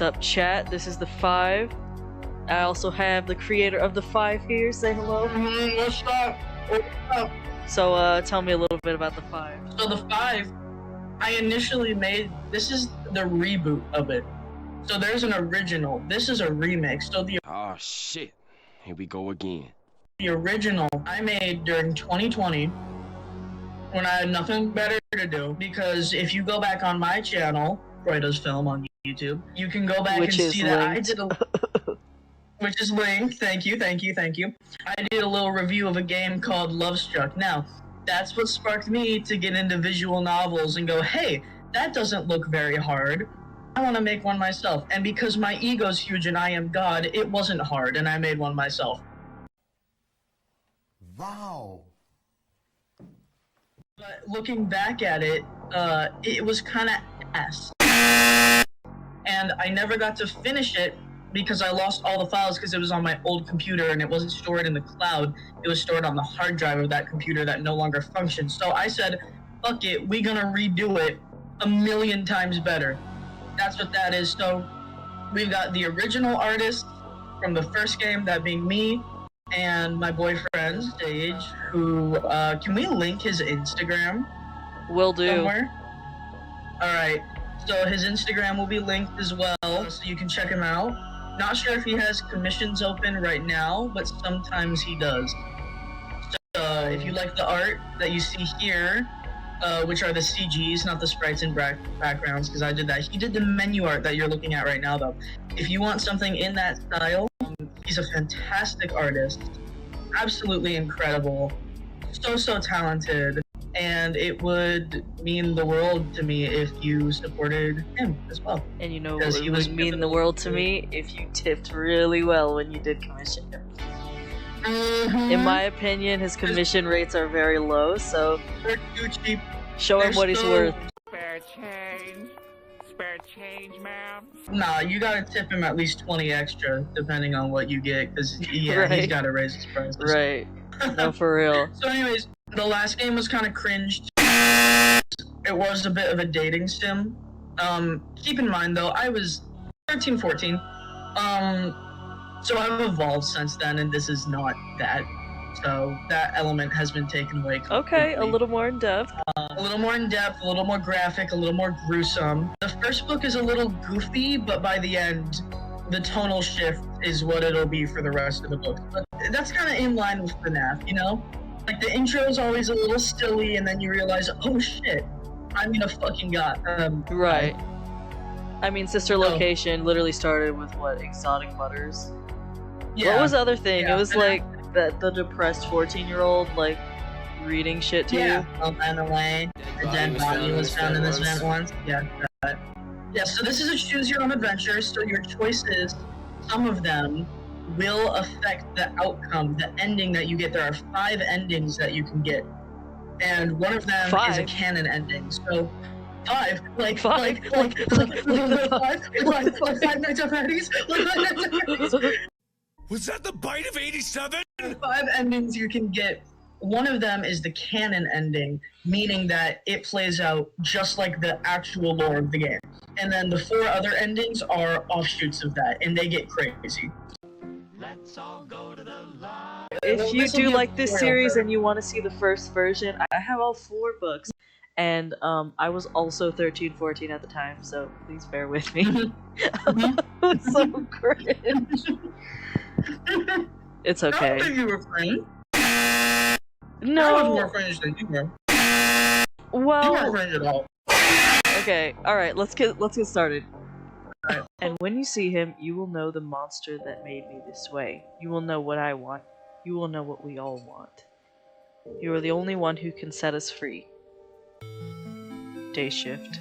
up, chat? This is the 5. I also have the creator of the 5 here. Say hello. What's up? What's up? So, tell me a little bit about the 5. So the 5, I initially made, this is the reboot of it. So there's an original. This is a remix. So oh shit, here we go again. The original I made during 2020 when I had nothing better to do, because if you go back on my channel, Roy Does Film on YouTube, you can go back and see that I did a which is linked. Thank you. I did a little review of a game called Love Struck. Now, that's what sparked me to get into visual novels and go, hey, that doesn't look very hard. I want to make one myself. And because my ego's huge and I am God, it wasn't hard, and I made one myself. Wow. But looking back at it, it was kind of ass. And I never got to finish it because I lost all the files because it was on my old computer and it wasn't stored in the cloud. It was stored on the hard drive of that computer that no longer functions. So I said, fuck it, we gonna redo it 1,000,000 times better. That's what that is. So we've got the original artist from the first game, that being me, and my boyfriend, Sage, who, can we link his Instagram? Will do. Somewhere? Alright, so his Instagram will be linked as well, so you can check him out. Not sure if he has commissions open right now, but sometimes he does. So, if you like the art that you see here, which are the CGs, not the sprites and backgrounds, because I did that. He did the menu art that you're looking at right now, though. If you want something in that style, he's a fantastic artist. Absolutely incredible. So talented. And it would mean the world to me if you supported him as well. And you know what would mean the world to me? If you tipped really well when you did commission him. In my opinion, his commission rates are very low, so they're too cheap. Show him what he's worth. Spare change, ma'am. Nah, you gotta tip him at least 20 extra, depending on what you get, because yeah, Right. He's gotta raise his prices. Right. No, for real. So anyways, the last game was kind of cringed. It was a bit of a dating sim. Keep in mind though, I was 13, 14. So I've evolved since then, and this is not that. So that element has been taken away completely. Okay, a little more in depth. A little more in depth, a little more graphic, a little more gruesome. The first book is a little goofy, but by the end, the tonal shift is what it'll be for the rest of the book. But that's kind of in line with FNAF, you know? Like, the intro is always a little silly, and then you realize, oh shit, I'm in a fucking god. Right. I mean, Sister Location literally started with, what, Exotic Butters? Yeah. What was the other thing? Yeah, It was like the depressed 14-year-old, like, reading shit to you. Ran away. A dead body was found in this vent once. Yeah. Yeah, so this is a choose your own adventure, so your choices, some of them, will affect the outcome, the ending that you get. There are 5 endings that you can get. And one of them is a canon ending. So 5, like 5 Nights at Freddy's. Was that the bite of 87? 5 endings you can get. One of them is the canon ending, meaning that it plays out just like the actual lore of the game. And then the 4 other endings are offshoots of that, and they get crazy. Let's all go to the light. If you do like this series and you want to see the first version, I have all 4 books. And I was also 13, 14 at the time, so please bear with me. It's so cringe. It's okay. I don't think you were cringe. No. I was more cringe than you were. Well. You weren't cringe at all. Okay. All right. Let's get started. Right. And when you see him, you will know the monster that made me this way. You will know what I want. You will know what we all want. You are the only one who can set us free. Day shift.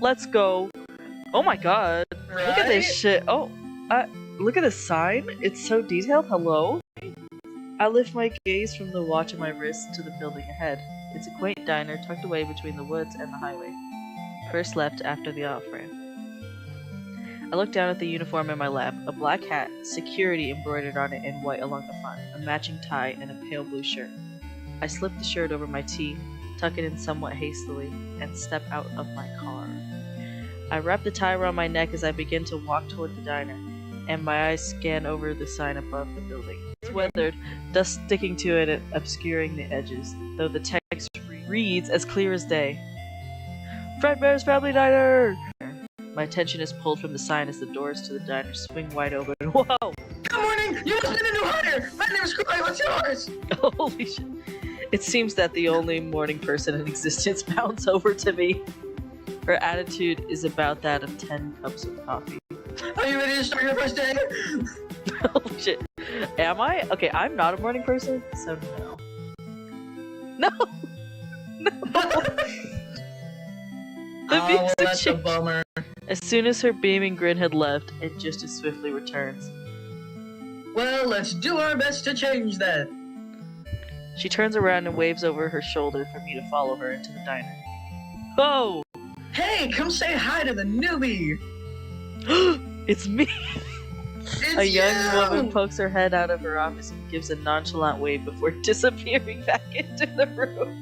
Let's go. Oh my god. Right? Look at this shit. Oh, look at the sign. It's so detailed. Hello? I lift my gaze from the watch on my wrist to the building ahead. It's a quaint diner tucked away between the woods and the highway. First left after the off-ramp. I look down at the uniform in my lap. A black hat, security embroidered on it in white along the front, a matching tie, and a pale blue shirt. I slip the shirt over my tee, tuck it in somewhat hastily, and step out of my car. I wrap the tie around my neck as I begin to walk toward the diner, and my eyes scan over the sign above the building. It's weathered, dust sticking to it and obscuring the edges, though the text reads as clear as day. Fredbear's Family Diner! My attention is pulled from the sign as the doors to the diner swing wide open. Whoa! Good morning! You must be the new hire! My name is Croy, what's yours? Holy shit. It seems that the only morning person in existence bounds over to me. Her attitude is about that of 10 cups of coffee. Are you ready to start your first day? Holy shit. Am I? Okay, I'm not a morning person, so no. No! No! The Oh, music well, that's a changed. bummer. As soon as her beaming grin had left, it just as swiftly returns. Well, let's do our best to change that. She turns around and waves over her shoulder for me to follow her into the diner. Oh! Hey, come say hi to the newbie! It's me! It's A young you! woman pokes her head out of her office and gives a nonchalant wave before disappearing back into the room.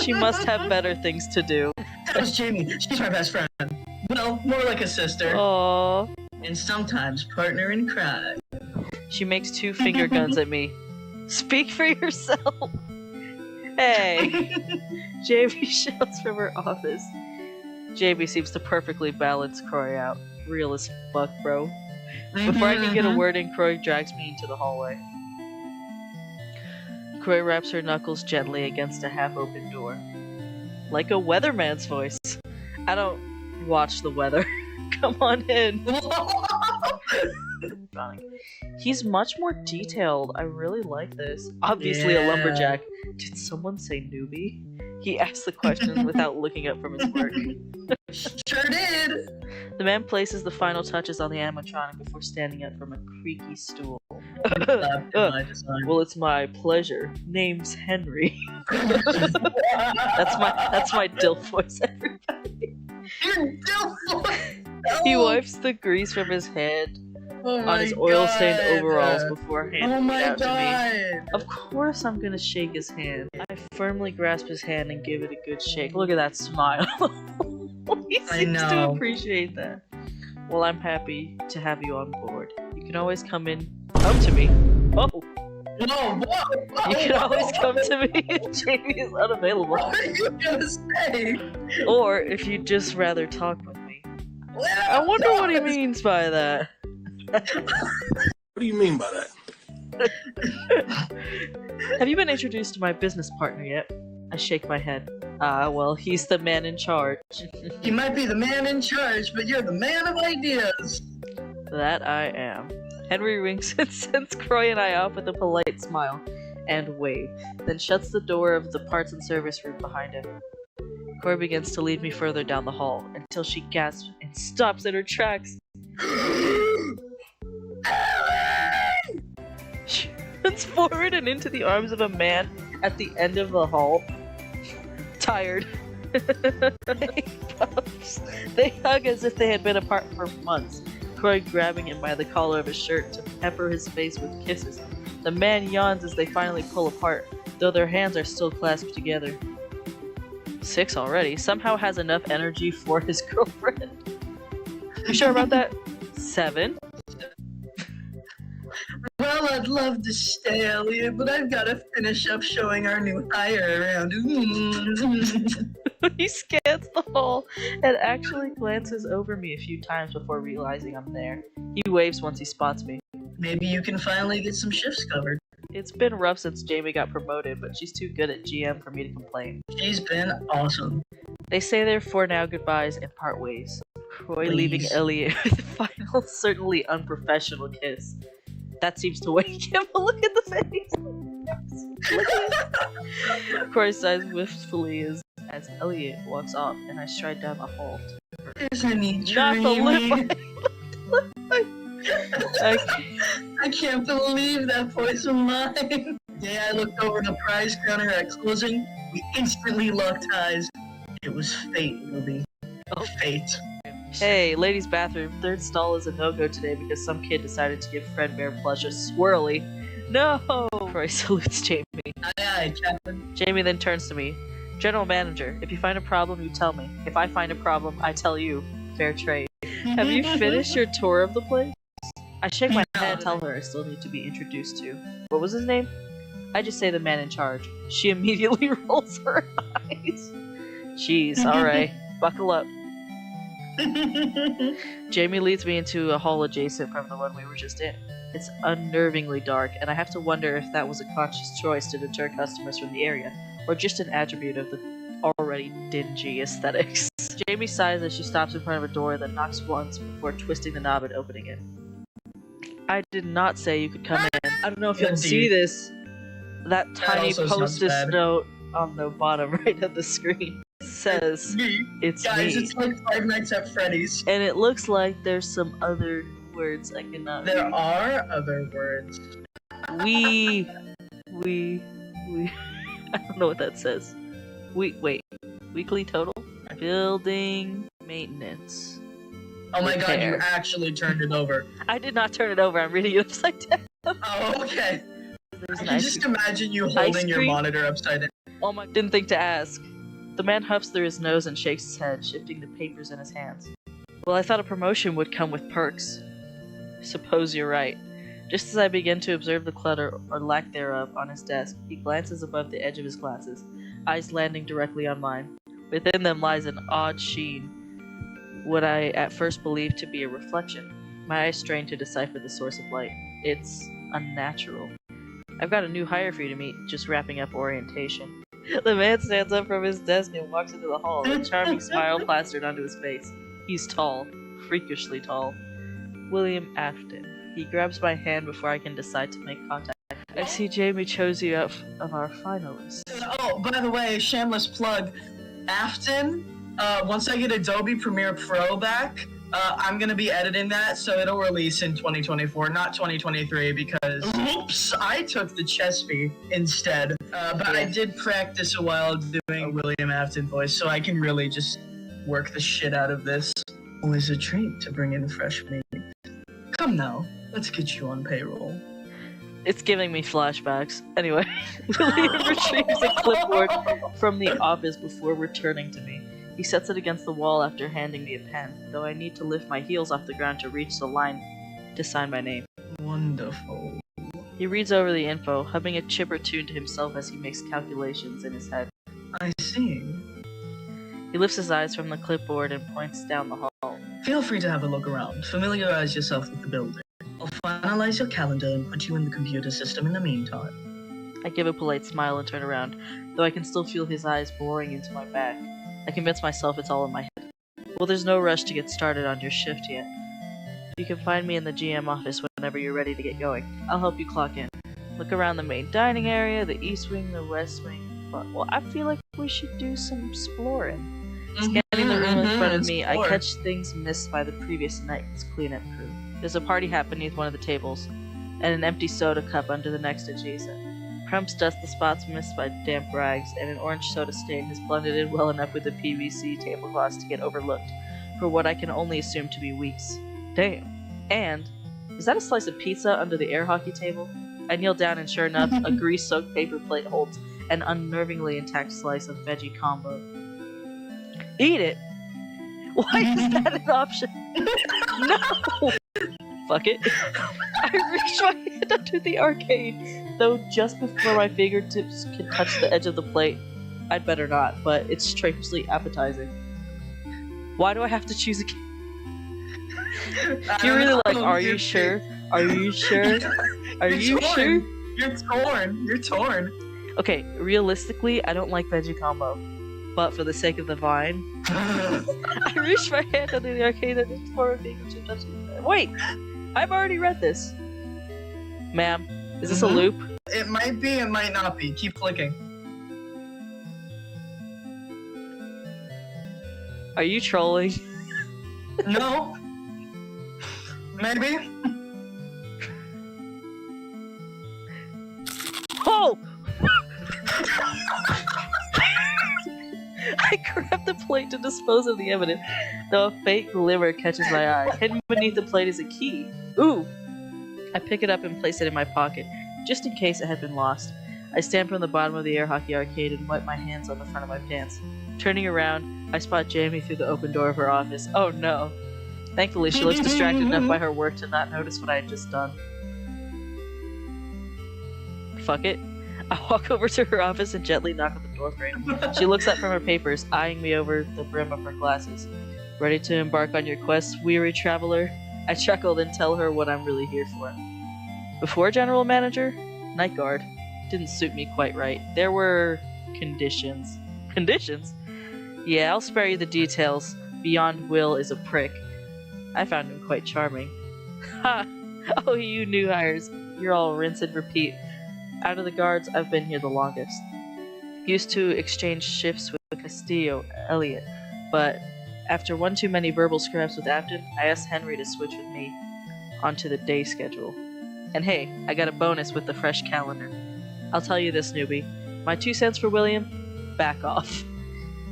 She must have better things to do. That was Jamie. She's my best friend. Well, more like a sister. Aww. And sometimes partner in crime. She makes 2 finger guns at me. Speak for yourself! Hey! Jamie shouts from her office. Jamie seems to perfectly balance Croy out. Real as fuck, bro. Before I can get a word in, Croy drags me into the hallway. Croy wraps her knuckles gently against a half-open door. Like a weatherman's voice. I don't watch the weather. Come on in. He's much more detailed. I really like this. Obviously a lumberjack. Did someone say newbie? He asked the question without looking up from his work. Sure did! The man places the final touches on the animatronic before standing up from a creaky stool. Well, it's my pleasure. Name's Henry. That's my Dilf voice, everybody. Your Dilf voice! He wipes the grease from his head Oh on his oil-stained God. overalls before handing Oh it my out to me. God! Of course I'm gonna shake his hand. I firmly grasp his hand and give it a good shake. Look at that smile. He seems to know. appreciate that. Well, I'm happy to have you on board. You can always come to me. Oh! Whoa, whoa! You can always come to me if Jamie is unavailable. What are you gonna say? Or if you'd just rather talk with me. Well, I wonder what he means by that. What do you mean by that? Have you been introduced to my business partner yet? I shake my head. Well, he's the man in charge. You might be the man in charge, but you're the man of ideas. That I am. Henry winks and sends Croy and I off with a polite smile and wave, then shuts the door of the parts and service room behind him. Croy begins to lead me further down the hall until she gasps and stops in her tracks. She runs forward and into the arms of a man at the end of the hall. Tired. They hug as if they had been apart for months, Croy grabbing him by the collar of his shirt to pepper his face with kisses. The man yawns as they finally pull apart, though their hands are still clasped together. 6 already. Somehow has enough energy for his girlfriend. You sure about that? 7? Well, I'd love to stay, Elliot, but I've got to finish up showing our new hire around. He scans the hall and actually glances over me a few times before realizing I'm there. He waves once he spots me. Maybe you can finally get some shifts covered. It's been rough since Jamie got promoted, but she's too good at GM for me to complain. She's been awesome. They say their for now goodbyes and part ways. Croy leaving Please. Elliot with a final, certainly unprofessional kiss. That seems to wake him. Look at the face! Croy sighs wistfully as Elliot walks off, and I stride down the hall. Isn't he Not the dreamy? lip! I I can't believe that voice of mine. The day I looked over the prize counter at closing, we instantly locked eyes. It was fate, Ruby. Oh. Fate. Hey, ladies' bathroom. 3rd stall is a no-go today because some kid decided to give Fredbear Plush a swirly. No! Croy salutes Jamie. Aye, aye, Captain. Jamie then turns to me. General Manager, if you find a problem, you tell me. If I find a problem, I tell you. Fair trade. Have you finished your tour of the place? I shake my head and tell her I still need to be introduced to. What was his name? I just say the man in charge. She immediately rolls her eyes. Jeez, alright. Buckle up. Jamie leads me into a hall adjacent from the one we were just in. It's unnervingly dark, and I have to wonder if that was a conscious choice to deter customers from the area, or just an attribute of the already dingy aesthetics. Jamie sighs as she stops in front of a door that knocks once before twisting the knob and opening it. I did not say you could come in. I don't know if you'll see this. That tiny post-it note on the bottom right of the screen says, "It's Guys, me." it's like Five Nights at Freddy's. And it looks like there's some other words I cannot There read. are other words. We. I don't know what that says. Wait. Weekly total? Building maintenance. Oh my god, you Repair. actually turned it over. I did not turn it over. I'm reading it upside down. Oh, okay. There's I an can ice just cream. imagine you Ice holding your cream? monitor upside down. Oh my! Didn't think to ask. The man huffs through his nose and shakes his head, shifting the papers in his hands. Well, I thought a promotion would come with perks. Suppose you're right. Just as I begin to observe the clutter, or lack thereof, on his desk, he glances above the edge of his glasses, eyes landing directly on mine. Within them lies an odd sheen, what I at first believed to be a reflection. My eyes strain to decipher the source of light. It's unnatural. I've got a new hire for you to meet, just wrapping up orientation. The man stands up from his desk and walks into the hall, a charming smile plastered onto his face. He's tall, freakishly tall. William Afton. He grabs my hand before I can decide to make contact. I see Jamie chose you out of our finalists. Oh, by the way, shameless plug. Afton, once I get Adobe Premiere Pro back, I'm gonna be editing that, so it'll release in 2024, not 2023, because oops, I took the chess fee instead. But I did practice a while doing a William Afton voice, so I can really just work the shit out of this. Always a treat to bring in fresh meat. Come now, let's get you on payroll. It's giving me flashbacks. Anyway, William retrieves a clipboard from the office before returning to me. He sets it against the wall after handing me a pen, though I need to lift my heels off the ground to reach the line to sign my name. Wonderful. He reads over the info, humming a chipper tune to himself as he makes calculations in his head. I see. He lifts his eyes from the clipboard and points down the hall. Feel free to have a look around. Familiarize yourself with the building. I'll finalize your calendar and put you in the computer system in the meantime. I give a polite smile and turn around, though I can still feel his eyes boring into my back. I convince myself it's all in my head. Well, there's no rush to get started on your shift yet. You can find me in the GM office whenever you're ready to get going. I'll help you clock in. Look around the main dining area, the east wing, the west wing. But, well, I feel like we should do some exploring. Scanning the room in front of me, I catch things missed by the previous night's cleanup crew. There's a party hat beneath one of the tables, and an empty soda cup under the next adjacent. Crumbs dust the spots missed by damp rags, and an orange soda stain has blended in well enough with the PVC tablecloths to get overlooked, for what I can only assume to be weeks. Damn. And, is that a slice of pizza under the air hockey table? I kneel down and sure enough, a grease-soaked paper plate holds an unnervingly intact slice of veggie combo. Eat it? Why is that an option? No! Fuck it. I reach my hand under the arcade, though just before my fingertips can touch the edge of the plate. I'd better not, but it's strangely appetizing. Why do I have to choose a You're really like, are you sure? Are you sure? Are you sure? You're torn. You're torn. Okay, realistically, I don't like veggie combo. But for the sake of the vine, I reached my hand under the arcade and just before my fingertips touched it. Wait! I've already read this. Ma'am, is this a loop? It might be, it might not be. Keep clicking. Are you trolling? No. Maybe. Oh! I grab the plate to dispose of the evidence, though a faint glimmer catches my eye. Hidden beneath the plate is a key. Ooh! I pick it up and place it in my pocket, just in case it had been lost. I stand from the bottom of the air hockey arcade and wipe my hands on the front of my pants. Turning around, I spot Jamie through the open door of her office. Oh no. Thankfully, she looks distracted enough by her work to not notice what I had just done. Fuck it. I walk over to her office and gently knock on the doorframe. She looks up from her papers, eyeing me over the brim of her glasses. Ready to embark on your quest, weary traveler? I chuckled and tell her what I'm really here for. Before General Manager, Night Guard didn't suit me quite right. There were conditions. Conditions? Yeah, I'll spare you the details. Beyond Will is a prick. I found him quite charming. Ha! Oh, you new hires. You're all rinse and repeat. Out of the guards, I've been here the longest. Used to exchange shifts with Castillo, Elliot, but after one too many verbal scraps with Afton, I asked Henry to switch with me onto the day schedule. And hey, I got a bonus with the fresh calendar. I'll tell you this, newbie. My 2 cents for William? Back off.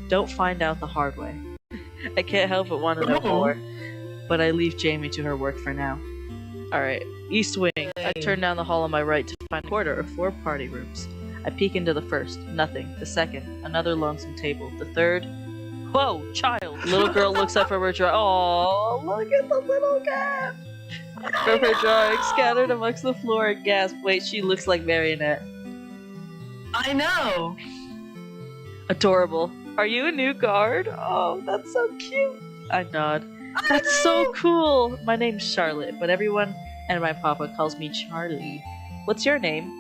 Don't find out the hard way. I can't help but want to know more, but I leave Jamie to her work for now. Alright, East Wing. I turn down the hall on my right to find a quarter of 4 party rooms. I peek into the first, nothing. The second, another lonesome table. The third, whoa, child! The little girl looks up from her drawing. Oh, look at the little cat! From her drawing, scattered amongst the floor and gasp. Wait, she looks like Marionette. I know! Adorable. Are you a new guard? Oh, that's so cute. I nod. That's so cool! My name's Charlotte, but everyone and my papa calls me Charlie. What's your name?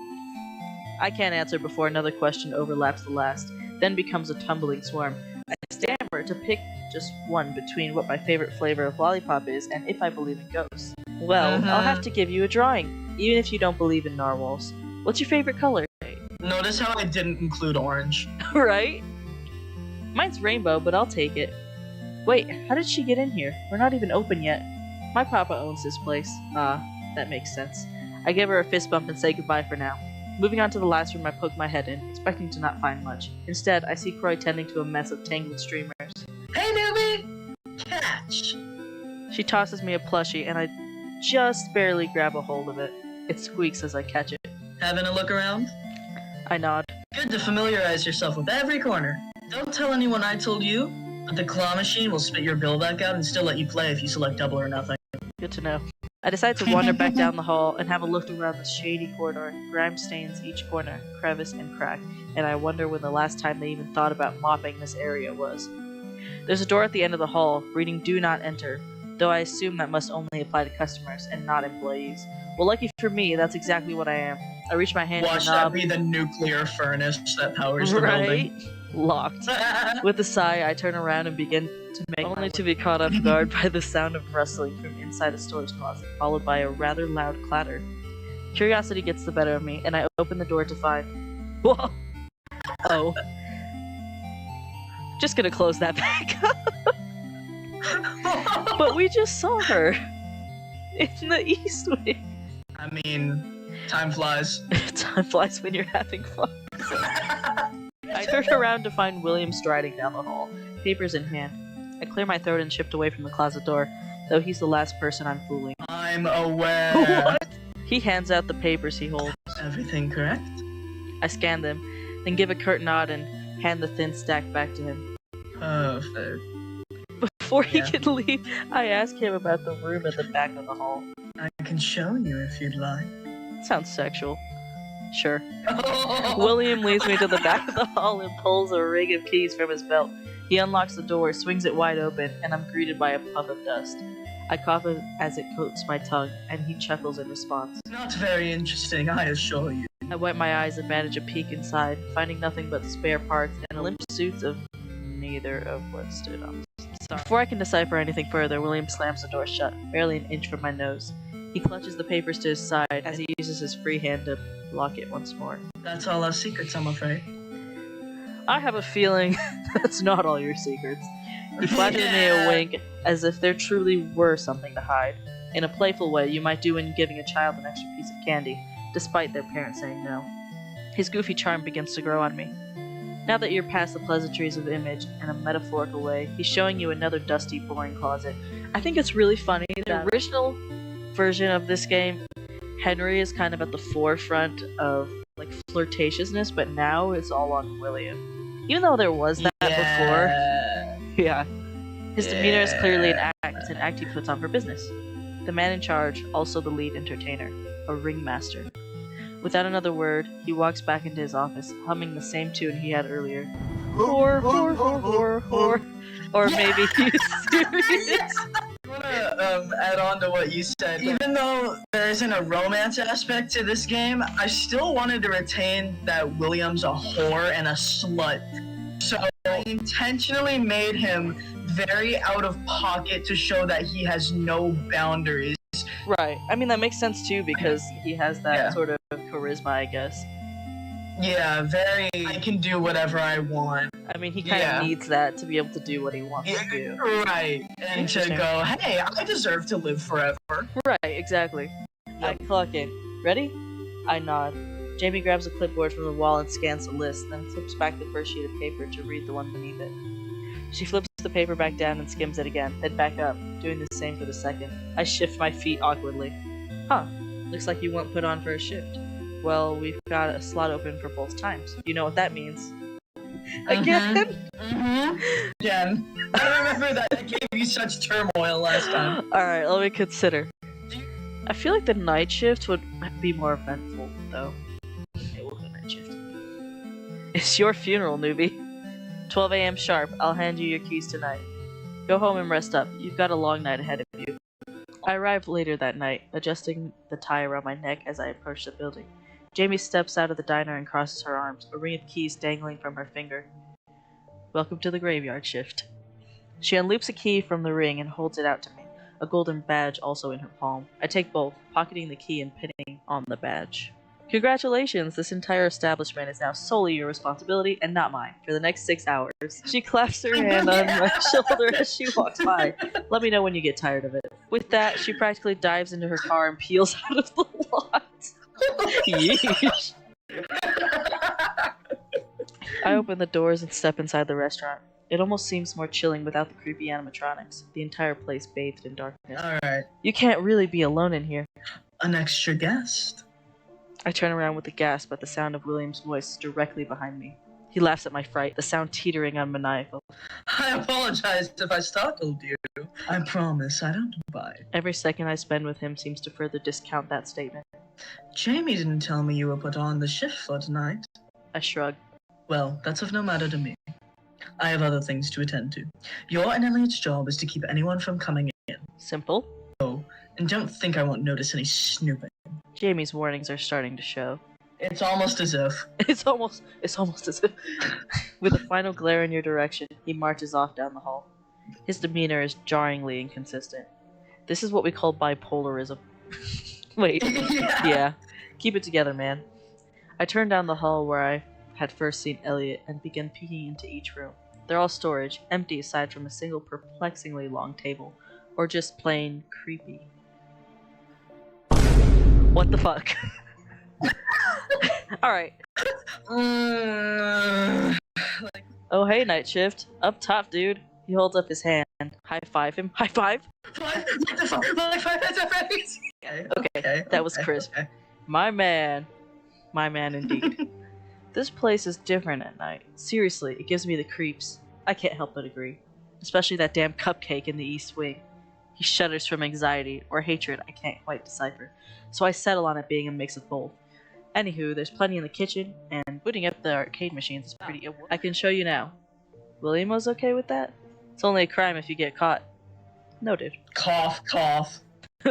I can't answer before another question overlaps the last, then becomes a tumbling swarm. I stammer to pick just one between what my favorite flavor of lollipop is and if I believe in ghosts. Well, I'll have to give you a drawing, even if you don't believe in narwhals. What's your favorite color? Notice how I didn't include orange. Right? Mine's rainbow, but I'll take it. Wait, how did she get in here? We're not even open yet. My papa owns this place. Ah, that makes sense. I give her a fist bump and say goodbye for now. Moving on to the last room, I poke my head in, expecting to not find much. Instead, I see Croy tending to a mess of tangled streamers. Hey, newbie! Catch! She tosses me a plushie, and I just barely grab a hold of it. It squeaks as I catch it. Having a look around? I nod. Good to familiarize yourself with every corner. Don't tell anyone I told you, but the claw machine will spit your bill back out and still let you play if you select double or nothing. Good to know. I decide to wander back down the hall and have a look around the shady corridor. Grime stains each corner, crevice and crack, and I wonder when the last time they even thought about mopping this area was. There's a door at the end of the hall, reading "Do Not Enter," though I assume that must only apply to customers and not employees. Well, lucky for me, that's exactly what I am. I reach my hand to Watch the knob. that be the nuclear furnace that powers the building. Locked. With a sigh, I turn around and begin to make only to be caught off guard by the sound of rustling from inside a storage closet, followed by a rather loud clatter. Curiosity gets the better of me, and I open the door to find... Whoa! Oh. Just gonna close that back up. But we just saw her. In the East Wing. I mean, time flies. Time flies when you're having fun. I turn around to find William striding down the hall, papers in hand. I clear my throat and shift away from the closet door, though he's the last person I'm fooling. I'm aware. What? He hands out the papers he holds. Everything correct? I scan them, then give a curt nod and hand the thin stack back to him. Perfect. Before he can leave, I ask him about the room at the back of the hall. I can show you if you'd like. Sounds sexual. Sure. William leads me to the back of the hall and pulls a ring of keys from his belt. He unlocks the door, swings it wide open, and I'm greeted by a puff of dust. I cough as it coats my tongue, and he chuckles in response. Not very interesting, I assure you. I wipe my eyes and manage a peek inside, finding nothing but spare parts and limp suits of neither of what stood on. Before I can decipher anything further, William slams the door shut, barely an inch from my nose. He clutches the papers to his side as he uses his free hand to lock it once more. That's all our secrets, I'm afraid. I have a feeling that's not all your secrets. He flashes me a wink, as if there truly were something to hide. In a playful way you might do when giving a child an extra piece of candy, despite their parents saying no. His goofy charm begins to grow on me. Now that you're past the pleasantries of image in a metaphorical way, he's showing you another dusty, boring closet. I think it's really funny. The original version of this game, Henry is kind of at the forefront of like flirtatiousness, but now it's all on William. Even though there was that before, yeah. His demeanor is clearly an act he puts on for business. The man in charge, also the lead entertainer, a ringmaster. Without another word, he walks back into his office, humming the same tune he had earlier. Whore, whore, whore, whore, whore. Or maybe he's serious. I want to add on to what you said. Even though there isn't a romance aspect to this game, I still wanted to retain that William's a whore and a slut. So I intentionally made him very out of pocket to show that he has no boundaries. Right. I mean, that makes sense too, because he has that sort of charisma, I guess. Yeah, very. I can do whatever I want. I mean, he kind of needs that to be able to do what he wants to do. Right. And to go, hey, I deserve to live forever. Right, exactly. I clock in. Ready? I nod. Jamie grabs a clipboard from the wall and scans the list, then flips back the first sheet of paper to read the one beneath it. She flips the paper back down and skims it again, then back up, doing the same for the second. I shift my feet awkwardly. Huh. Looks like you weren't put on for a shift. Well, we've got a slot open for both times. You know what that means. Again? Again. I remember that I gave you such turmoil last time. Alright, let me consider. I feel like the night shift would be more eventful, though. Okay, we'll go night shift. It's your funeral, newbie. 12 a.m. sharp. I'll hand you your keys tonight. Go home and rest up. You've got a long night ahead of you. I arrived later that night, adjusting the tie around my neck as I approached the building. Jamie steps out of the diner and crosses her arms, a ring of keys dangling from her finger. Welcome to the graveyard shift. She unloops a key from the ring and holds it out to me, a golden badge also in her palm. I take both, pocketing the key and pinning on the badge. Congratulations, this entire establishment is now solely your responsibility and not mine for the next 6 hours. She claps her hand on my shoulder as she walks by. Let me know when you get tired of it. With that, she practically dives into her car and peels out of the lot. Yeesh. I open the doors and step inside the restaurant. It almost seems more chilling without the creepy animatronics, the entire place bathed in darkness. Alright. You can't really be alone in here. An extra guest. I turn around with a gasp at the sound of William's voice directly behind me. He laughs at my fright, the sound teetering on maniacal. I apologize if I startled you. I promise I don't bite. Every second I spend with him seems to further discount that statement. Jamie didn't tell me you were put on the shift for tonight. I shrug. Well, that's of no matter to me. I have other things to attend to. Your and Elliot's job is to keep anyone from coming in. Simple. Oh, and don't think I won't notice any snooping. Jamie's warnings are starting to show. It's almost as if. It's almost as if. With a final glare in your direction, he marches off down the hall. His demeanor is jarringly inconsistent. This is what we call bipolarism. Wait. Yeah. Keep it together, man. I turn down the hall where I had first seen Elliot and begin peeking into each room. They're all storage, empty aside from a single perplexingly long table, or just plain creepy. What the fuck? Alright. Oh hey, night shift. Up top, dude. He holds up his hand. High five him. High five? Okay, that was crisp. Okay. My man. My man indeed. This place is different at night. Seriously, it gives me the creeps. I can't help but agree. Especially that damn cupcake in the East Wing. He shudders from anxiety, or hatred, I can't quite decipher. So I settle on it being a mix of both. Anywho, there's plenty in the kitchen, and booting up the arcade machines is pretty... I can show you now. William was okay with that? It's only a crime if you get caught. Noted. Cough, cough.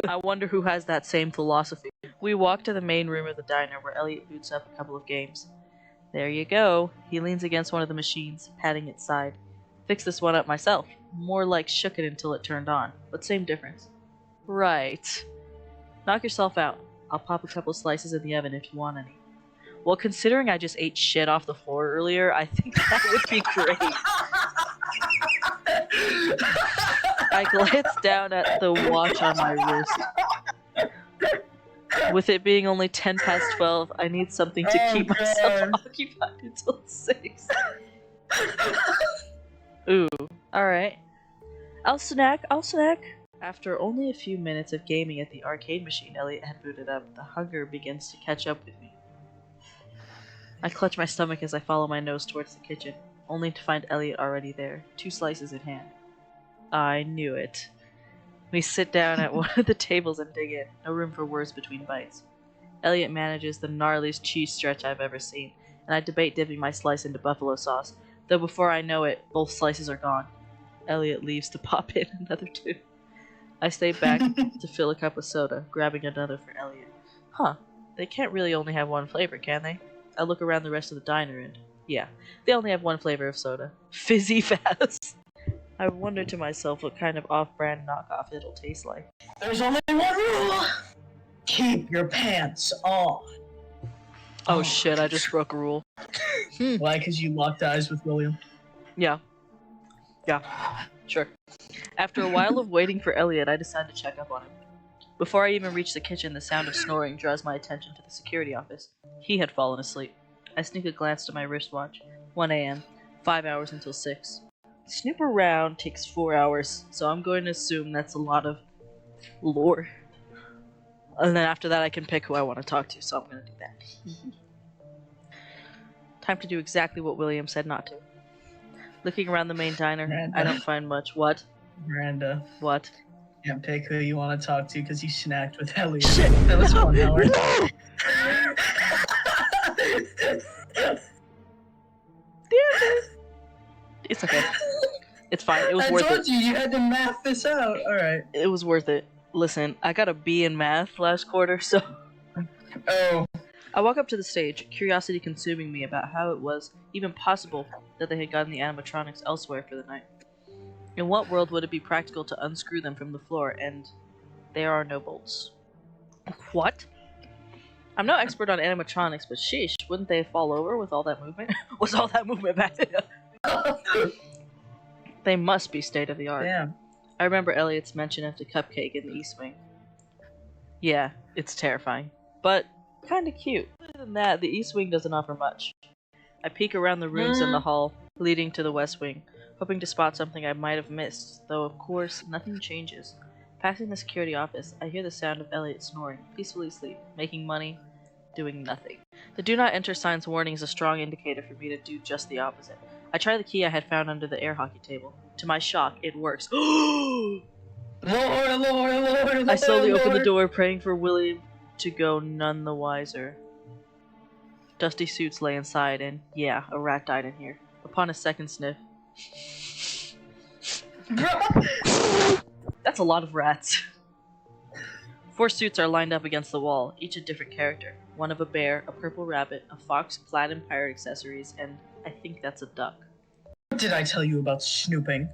I wonder who has that same philosophy. We walk to the main room of the diner where Elliot boots up a couple of games. There you go. He leans against one of the machines, patting its side. Fixed this one up myself. More like shook it until it turned on, but same difference. Right. Knock yourself out. I'll pop a couple slices in the oven if you want any. Well, considering I just ate shit off the floor earlier, I think that would be great. I glance down at the watch on my wrist. With it being only 10 past 12, I need something to keep myself occupied until 6. Ooh, alright. I'll snack. After only a few minutes of gaming at the arcade machine Elliot had booted up, the hunger begins to catch up with me. I clutch my stomach as I follow my nose towards the kitchen, only to find Elliot already there, 2 slices in hand. I knew it. We sit down at one of the tables and dig in, no room for words between bites. Elliot manages the gnarliest cheese stretch I've ever seen, and I debate dipping my slice into buffalo sauce, though before I know it, both slices are gone. Elliot leaves to pop in another 2. I stay back to fill a cup of soda, grabbing another for Elliot. Huh, they can't really only have one flavor, can they? I look around the rest of the diner and, yeah, they only have one flavor of soda. Fizzy Fast. I wonder to myself what kind of off-brand knockoff it'll taste like. There's only one rule! Keep your pants on. Oh shit, I just broke a rule. Why? Because you locked eyes with William? Yeah. Yeah, sure. After a while of waiting for Elliot, I decide to check up on him. Before I even reach the kitchen, the sound of snoring draws my attention to the security office. He had fallen asleep. I sneak a glance to my wristwatch. 1 a.m. 5 hours until 6. Snoop around takes 4 hours, so I'm going to assume that's a lot of lore. And then after that I can pick who I want to talk to, so I'm going to do that. Time to do exactly what William said not to. Looking around the main diner, Miranda. I don't find much. What? Miranda, What? can't pick who you want to talk to because you snacked with Elliot. Shit! That was No! 1 hour. No! Damn it! It's okay. It's fine. It was worth I it. told you had to math this out. Alright. It was worth it. Listen, I got a B in math last quarter, so... Oh. I walk up to the stage, curiosity consuming me about how it was even possible that they had gotten the animatronics elsewhere for the night. In what world would it be practical to unscrew them from the floor, and there are no bolts? What? I'm no expert on animatronics, but sheesh, wouldn't they fall over with all that movement? Was all that movement back there? They must be state-of-the-art. Damn. I remember Elliot's mention of the cupcake in the East Wing. Yeah, it's terrifying, but kinda cute. Other than that, the East Wing doesn't offer much. I peek around the rooms in the hall leading to the West Wing, hoping to spot something I might have missed, though of course nothing changes. Passing the security office, I hear the sound of Elliot snoring, peacefully asleep, making money, doing nothing. The do not enter sign's warning is a strong indicator for me to do just the opposite. I try the key I had found under the air hockey table. To my shock, it works. Lord, I slowly open the door, praying for William to go none the wiser. Dusty suits lay inside, and yeah, a rat died in here. Upon a second sniff, that's a lot of rats. 4 suits are lined up against the wall, each a different character. One of a bear, a purple rabbit, a fox clad in pirate accessories, and I think that's a duck. What did I tell you about snooping?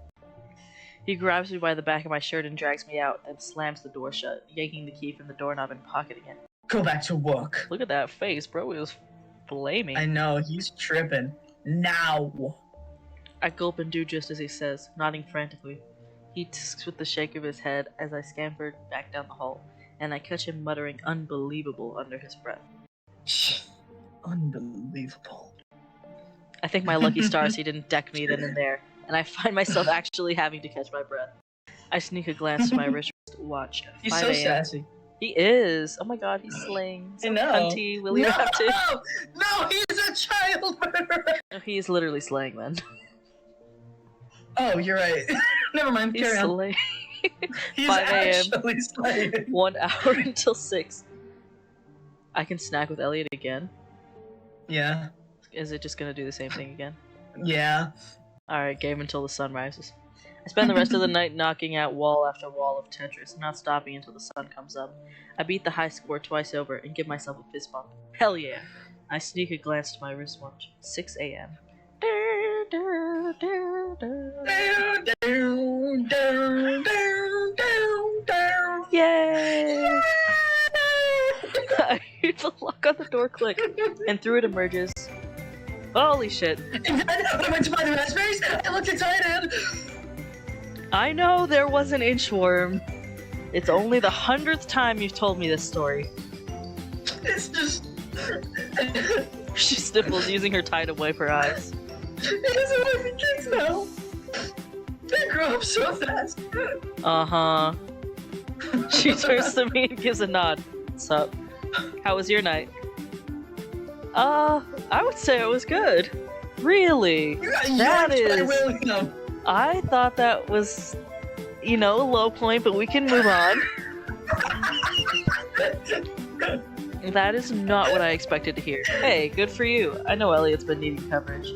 He grabs me by the back of my shirt and drags me out, then slams the door shut, yanking the key from the doorknob and pocketing it. Go back to work. Look at that face, bro. It was flaming. I know, he's tripping. Now. I gulp and do just as he says, nodding frantically. He tisks with the shake of his head as I scampered back down the hall, and I catch him muttering unbelievable under his breath. Unbelievable. I think my lucky stars he didn't deck me then and there, and I find myself actually having to catch my breath. I sneak a glance to my wrist watch. He's 5 so a.m. sassy. He is! Oh my god, he's slaying. So I know. cunty. Will you have to? No, he's a child murderer! No, he is literally slaying then. Oh, you're right. Never mind, He's carry on. slaying. He's 5 a.m. actually slaying. 1 hour until 6. I can snack with Elliot again. Yeah. Is it just gonna do the same thing again? Yeah. Alright, game until the sun rises. I spend the rest of the night knocking out wall after wall of Tetris, not stopping until the sun comes up. I beat the high score twice over and give myself a fist bump. Hell yeah! I sneak a glance to my wristwatch. 6 a.m. Yay! I hear the lock on the door click, and through it emerges. Holy shit! And then I went to buy the raspberries, I looked inside and... I know there was an inchworm. It's only the 100th time you've told me this story. It's just... She sniffles, using her tie to wipe her eyes. It doesn't want to be kids now. They grow up so fast. Uh-huh. She turns to me and gives a nod. What's up? How was your night? I would say it was good. Really? That Yours by is... William. I thought that was, a low point, but we can move on. That is not what I expected to hear. Hey, good for you. I know Elliot's been needing coverage.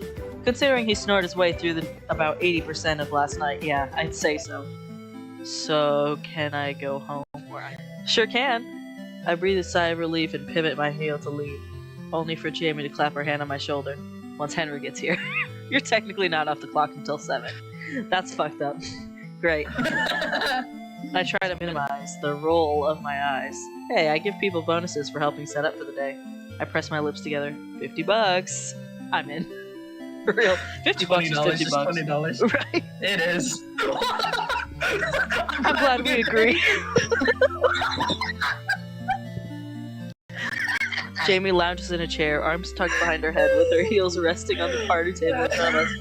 Considering he snored his way through about 80% of last night, yeah, I'd say so. So, can I go home? Sure can. I breathe a sigh of relief and pivot my heel to leave, only for Jamie to clap her hand on my shoulder once Henry gets here. You're technically not off the clock until 7. That's fucked up. Great. I try to minimize the roll of my eyes. Hey, I give people bonuses for helping set up for the day. I press my lips together. $50. I'm in. For real. $50 is $50. $20. Right? It is. I'm glad we agree. Jamie lounges in a chair, arms tucked behind her head, with her heels resting on the party table in front of us.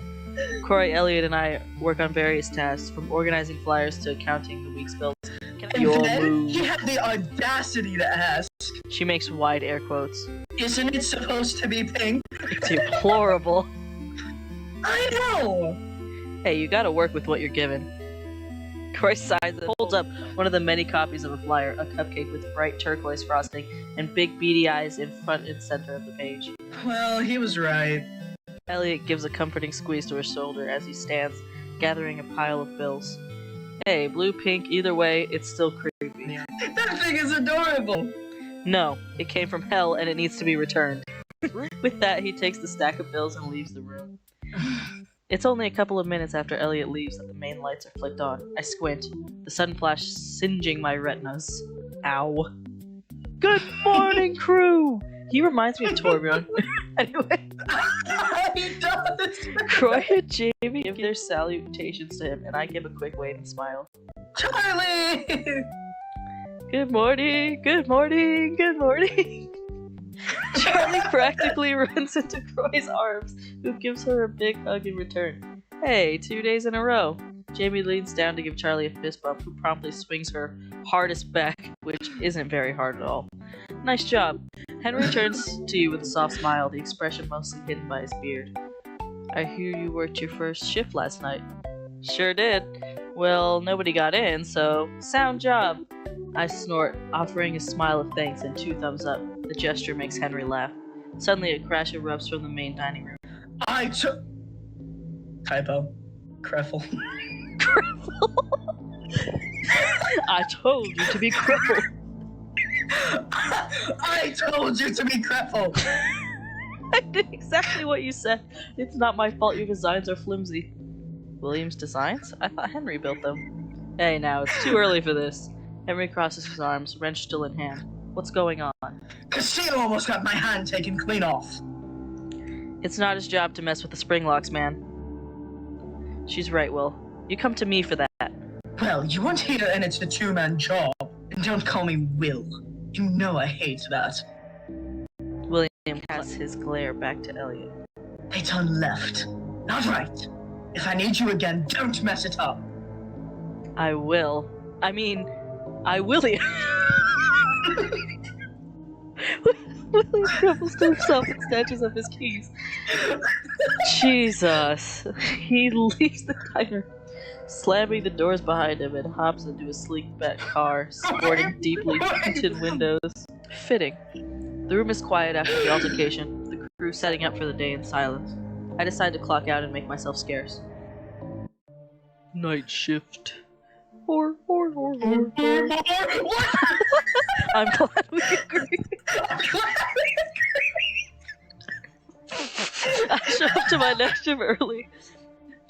Corey, Elliot, and I work on various tasks, from organizing flyers to counting the week's bills. And Your then move. he had the audacity to ask, She makes wide air quotes. "Isn't it supposed to be pink?" It's deplorable. I know! Hey, you gotta work with what you're given. Corey sighs and holds up one of the many copies of a flyer, a cupcake with bright turquoise frosting and big beady eyes in front and center of the page. Well, he was right. Elliot gives a comforting squeeze to her shoulder as he stands, gathering a pile of bills. Hey, blue, pink, either way, it's still creepy. That thing is adorable! No, it came from hell and it needs to be returned. With that, he takes the stack of bills and leaves the room. It's only a couple of minutes after Elliot leaves that the main lights are flicked on. I squint, the sudden flash singeing my retinas. Ow. Good morning, crew! He reminds me of Torbjorn. Anyway, He does! Croy and Jamie give their salutations to him, and I give a quick wave and smile. Charlie! Good morning, good morning, good morning. Charlie practically runs into Croy's arms, who gives her a big hug in return. Hey, 2 days in a row. Jamie leans down to give Charlie a fist bump, who promptly swings her hardest back, which isn't very hard at all. Nice job. Henry turns to you with a soft smile, the expression mostly hidden by his beard. I hear you worked your first shift last night. Sure did. Well, nobody got in, so sound job. I snort, offering a smile of thanks and 2 thumbs up. The gesture makes Henry laugh. Suddenly, a crash erupts from the main dining room. Typo. Creffel. I told you to be crippled. I told you to be Creffel! I did exactly what you said. It's not my fault your designs are flimsy. William's designs? I thought Henry built them. Hey, now, it's too early for this. Henry crosses his arms, wrench still in hand. What's going on? Casino almost got my hand taken clean off. It's not his job to mess with the spring locks, man. She's right, Will. You come to me for that. Well, you weren't here and it's a 2-man job. And don't call me Will. You know I hate that. William casts his glare back to Elliot. They turn left, not right. If I need you again, don't mess it up. I will. I William. William crumbles to himself and snatches up his keys. Jesus. He leaves the diner, slamming the doors behind him, and hops into a sleek back car, sporting deeply tinted windows. Fitting. The room is quiet after the altercation, the crew setting up for the day in silence. I decide to clock out and make myself scarce. Night shift. I'm glad we agree. I show up to my next shift early.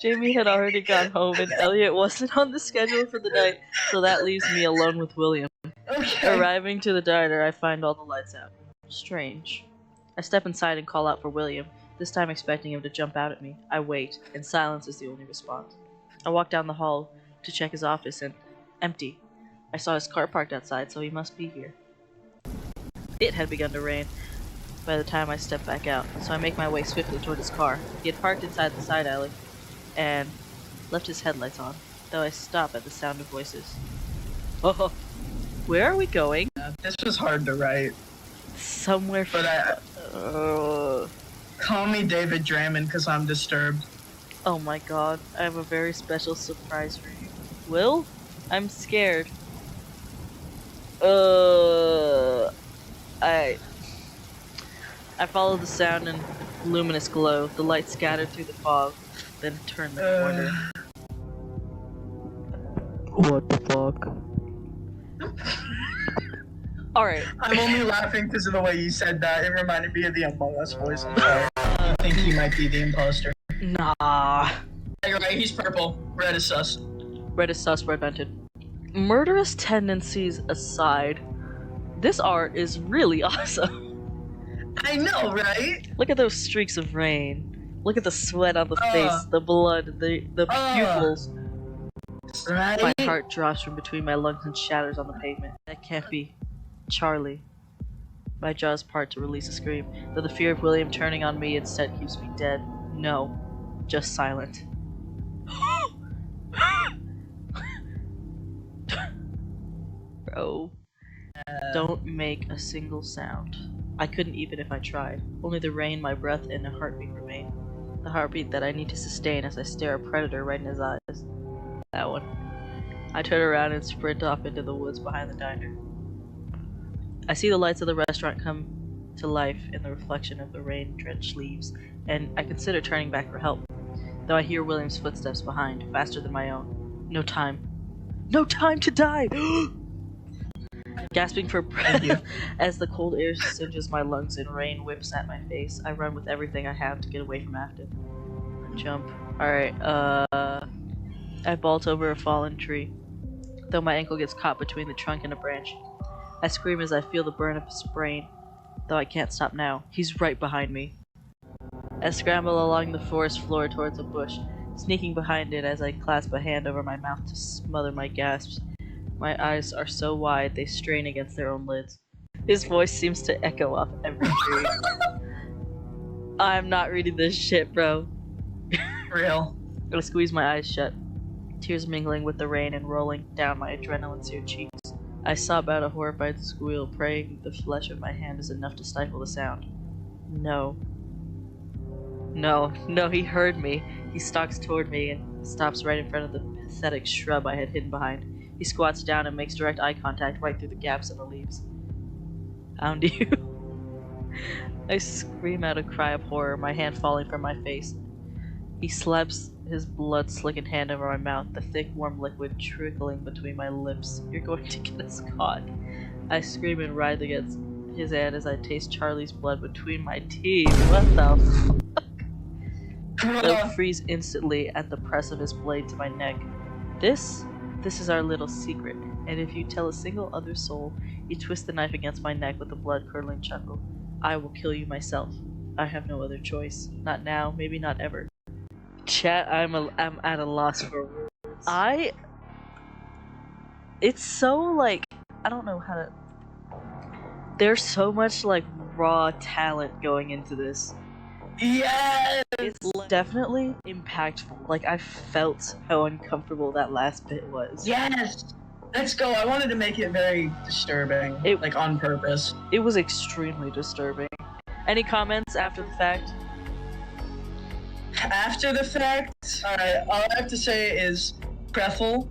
Jamie had already gone home and Elliot wasn't on the schedule for the night, so that leaves me alone with William. Okay. Arriving to the diner, I find all the lights out. Strange. I step inside and call out for William, this time expecting him to jump out at me. I wait, and silence is the only response. I walk down the hall to check his office and empty. I saw his car parked outside, so he must be here. It had begun to rain by the time I stepped back out, so I make my way swiftly toward his car. He had parked inside the side alley and left his headlights on, though I stop at the sound of voices. Oh, where are we going? This was hard to write. Somewhere But Call me David Draymond because I'm disturbed. Oh my god, I have a very special surprise for you. Will? I'm scared. I follow the sound and luminous glow. The light scattered through the fog, then turned the corner. What the fuck? Alright. I'm only laughing because of the way you said that. It reminded me of the Among Us voice. I'm sorry. I think he might be the imposter. Nah. You're right, he's purple. Red is sus. Red is sus, red vented. Murderous tendencies aside, this art is really awesome. I know, right? Look at those streaks of rain. Look at the sweat on the face, the blood, the pupils. Right? My heart drops from between my lungs and shatters on the pavement. That can't be. Charlie. My jaws part to release a scream, though the fear of William turning on me instead keeps me dead. No. Just silent. Bro. Don't make a single sound. I couldn't even if I tried. Only the rain, my breath, and a heartbeat remain. The heartbeat that I need to sustain as I stare a predator right in his eyes. That one. I turn around and sprint off into the woods behind the diner. I see the lights of the restaurant come to life in the reflection of the rain-drenched leaves, and I consider turning back for help, though I hear William's footsteps behind, faster than my own. No time. No time to die! Gasping for breath as the cold air singes my lungs and rain whips at my face, I run with everything I have to get away from Afton. Jump. Alright, I vault over a fallen tree, though my ankle gets caught between the trunk and a branch. I scream as I feel the burn of his brain, though I can't stop now. He's right behind me. I scramble along the forest floor towards a bush, sneaking behind it as I clasp a hand over my mouth to smother my gasps. My eyes are so wide they strain against their own lids. His voice seems to echo off every tree. I'm not reading this shit, bro. Real. I squeeze my eyes shut, tears mingling with the rain and rolling down my adrenaline-seared cheeks. I sob out a horrified squeal, praying the flesh of my hand is enough to stifle the sound. No. No, he heard me. He stalks toward me and stops right in front of the pathetic shrub I had hidden behind. He squats down and makes direct eye contact right through the gaps in the leaves. Found you. I scream out a cry of horror, my hand falling from my face. He slaps his blood-slickened hand over my mouth, the thick, warm liquid trickling between my lips. You're going to get us caught. I scream and writhe against his hand as I taste Charlie's blood between my teeth. What the fuck? They'll freeze instantly at the press of his blade to my neck. This is our little secret, and if you tell a single other soul, you twist the knife against my neck with a blood-curdling chuckle. I will kill you myself. I have no other choice. Not now, maybe not ever. Chat, I'm at a loss for words. It's so, like, I don't know how to... There's so much, like, raw talent going into this. Yes! It's definitely impactful. Like, I felt how uncomfortable that last bit was. Yes! Let's go. I wanted to make it very disturbing. Like, on purpose. It was extremely disturbing. Any comments after the fact? After the fact, alright, all I have to say is Preffel,